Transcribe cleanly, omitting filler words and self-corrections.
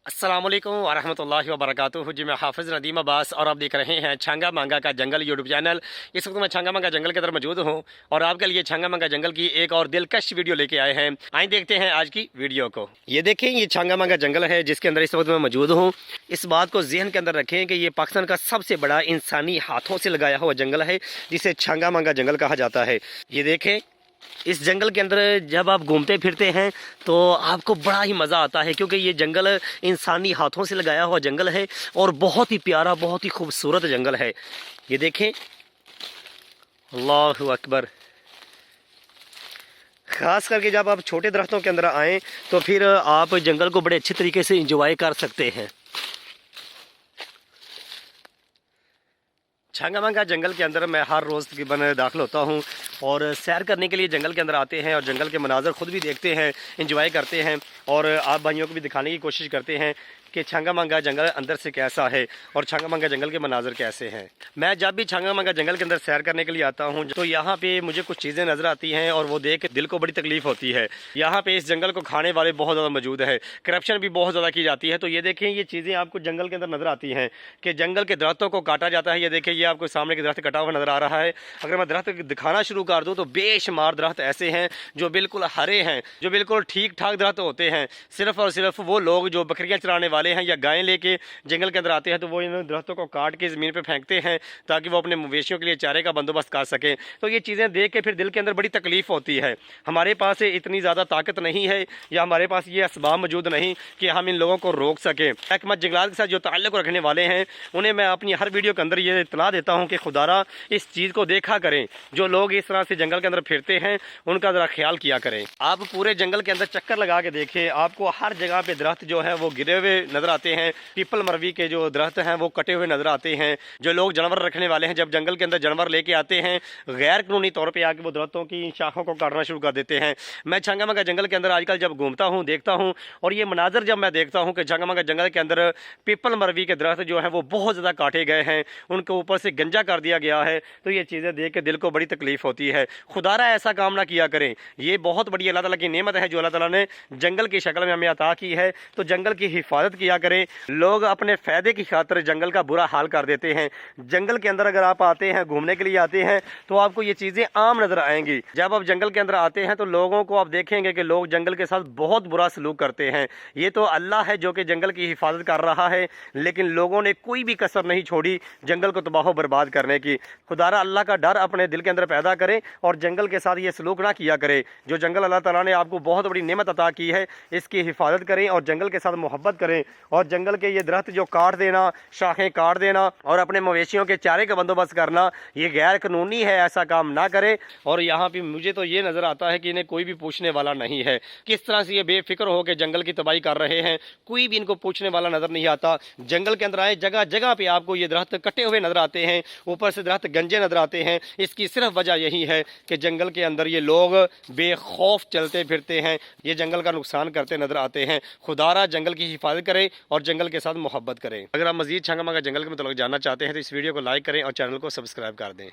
अस्सलाम वालेकुम वरहमतुल्लाहि वबरकातुहू। जी मैं हाफिज़ नदीम अब्बास और आप देख रहे हैं छांगा मांगा का जंगल यूट्यूब चैनल। इस वक्त मैं छांगा मांगा जंगल के अंदर मौजूद हूँ और आपके लिए छांगा मांगा जंगल की एक और दिलकश वीडियो लेके आए हैं। आइए देखते हैं आज की वीडियो को। ये देखें, ये छांगा मांगा जंगल है जिसके अंदर इस वक्त मैं मौजूद हूँ। इस बात को जहन के अंदर रखें कि ये पाकिस्तान का सबसे बड़ा इंसानी हाथों से लगाया हुआ जंगल है जिसे छांगा मांगा जंगल कहा जाता है। ये देखें, इस जंगल के अंदर जब आप घूमते फिरते हैं तो आपको बड़ा ही मज़ा आता है, क्योंकि ये जंगल इंसानी हाथों से लगाया हुआ जंगल है और बहुत ही प्यारा, बहुत ही खूबसूरत जंगल है। ये देखें, अल्लाहु अकबर। ख़ास करके जब आप छोटे दरख्तों के अंदर आएँ तो फिर आप जंगल को बड़े अच्छे तरीके से इंजॉय कर सकते हैं। छांगा मांगा जंगल के अंदर मैं हर रोज़ तकरीबन दाखिल होता हूँ और सैर करने के लिए जंगल के अंदर आते हैं और जंगल के मनाज़र ख़ुद भी देखते हैं, इंजॉय करते हैं और आप भाइयों को भी दिखाने की कोशिश करते हैं कि छांगा मांगा जंगल अंदर से कैसा है और छांगा मांगा जंगल के मनाज़र कैसे हैं। मैं जब भी छांगा मांगा जंगल के अंदर सैर करने के लिए आता हूँ तो यहाँ पे मुझे कुछ चीज़ें नज़र आती हैं और वो देख के दिल को बड़ी तकलीफ़ होती है। यहाँ पे इस जंगल को खाने वाले बहुत ज़्यादा मौजूद है, करप्शन भी बहुत ज़्यादा की जाती है। तो ये देखें, ये चीज़ें आपको जंगल के अंदर नज़र आती हैं कि जंगल के दरख्तों को काटा जाता है। ये देखें, ये आपको सामने के दरख्त कटा हुआ नज़र आ रहा है। अगर मैं दरख्त दिखाना शुरू कर दूँ तो बेशुमार दरख्त ऐसे हैं जो बिल्कुल हरे हैं, जो बिल्कुल ठीक ठाक दरख्त होते हैं। सिर्फ़ और सिर्फ वो लोग जो बकरियाँ चराने वाले हैं या गायें के जंगल के अंदर आते हैं तो वो इन दरख्तों को काट के ज़मीन पे फेंकते हैं ताकि वो अपने मवेशियों के लिए चारे का बंदोबस्त कर सकें। तो ये चीज़ें देख के फिर दिल के अंदर बड़ी तकलीफ़ होती है। हमारे पास इतनी ज़्यादा ताकत नहीं है या हमारे पास ये असबाब मौजूद नहीं कि हम इन लोगों को रोक सकें। महकमा जंगलात के साथ जो ताल्लुक़ रखने वाले हैं उन्हें मैं अपनी हर वीडियो के अंदर ये इत्तला देता हूँ कि खुदारा इस चीज़ को देखा करें। जो लोग इस तरह से जंगल के अंदर फिरते हैं उनका ज़रा ख्याल किया करें। आप पूरे जंगल के अंदर चक्कर लगा के देखें, आपको हर जगह पे दरख्त जो है वो गिरे हुए नज़र आते हैं। पीपल मरवी के जो दरख्त हैं वो कटे हुए नज़र आते हैं। जो लोग जानवर रखने वाले हैं जब जंगल के अंदर जानवर लेके आते हैं गैर कानूनी तौर पे आके वो दरख्तों की शाखों को काटना शुरू कर देते हैं। मैं छांगा मांगा जंगल के अंदर आजकल जब घूमता हूँ देखता हूँ और ये मनाजर जब मैं देखता हूँ कि छांगा मांगा जंगल के अंदर पीपल मरवी के दरख्त जो है वो बहुत ज़्यादा काटे गए हैं, उनके ऊपर से गंजा कर दिया गया है। तो ये चीज़ें देख के दिल को बड़ी तकलीफ़ होती है। खुदारा ऐसा काम ना किया करें। ये बहुत बड़ी अल्लाह ताला की नेमत है जो अल्लाह ताला ने जंगल की शक्ल में हमें अता की है। तो जंगल की हिफाजत किया करें। लोग अपने फ़ायदे की खातिर जंगल का बुरा हाल कर देते हैं। जंगल के अंदर अगर आप आते हैं, घूमने के लिए आते हैं तो आपको ये चीज़ें आम नज़र आएंगी। जब आप जंगल के अंदर आते हैं तो लोगों को आप देखेंगे कि लोग जंगल के साथ बहुत बुरा सलूक करते हैं। ये तो अल्लाह है जो कि जंगल की हिफाजत कर रहा है, लेकिन लोगों ने कोई भी कसर नहीं छोड़ी जंगल को तबाह बर्बाद करने की। खुदारा अल्लाह का डर अपने दिल के अंदर पैदा करें और जंगल के साथ ये सलूक ना किया करें। जो जंगल अल्लाह ताला ने आपको बहुत बड़ी नेमत अता की है, इसकी हिफाजत करें और जंगल के साथ मोहब्बत करें। और जंगल के ये दरख्त जो काट देना, शाखें काट देना और अपने मवेशियों के चारे का बंदोबस्त करना, ये गैर कानूनी है। ऐसा काम ना करें। और यहाँ पे मुझे तो ये नज़र आता है कि इन्हें कोई भी पूछने वाला नहीं है। किस तरह से ये बेफिक्र हो के जंगल की तबाही कर रहे हैं, कोई भी इनको पूछने वाला नज़र नहीं आता। जंगल के अंदर आए, जगह जगह पे आपको ये दरख्त कटे हुए नज़र आते हैं, ऊपर से दरख्त गंजे नज़र आते हैं। इसकी सिर्फ वजह यही है कि जंगल के अंदर ये लोग बेखौफ चलते फिरते हैं, ये जंगल का नुकसान करते नज़र आते हैं। खुदारा जंगल की हिफाजत करें और जंगल के साथ मोहब्बत करें। अगर आप मज़ीद छांगा मांगा जंगल के मतलब जानना चाहते हैं तो इस वीडियो को लाइक करें और चैनल को सब्सक्राइब कर दें।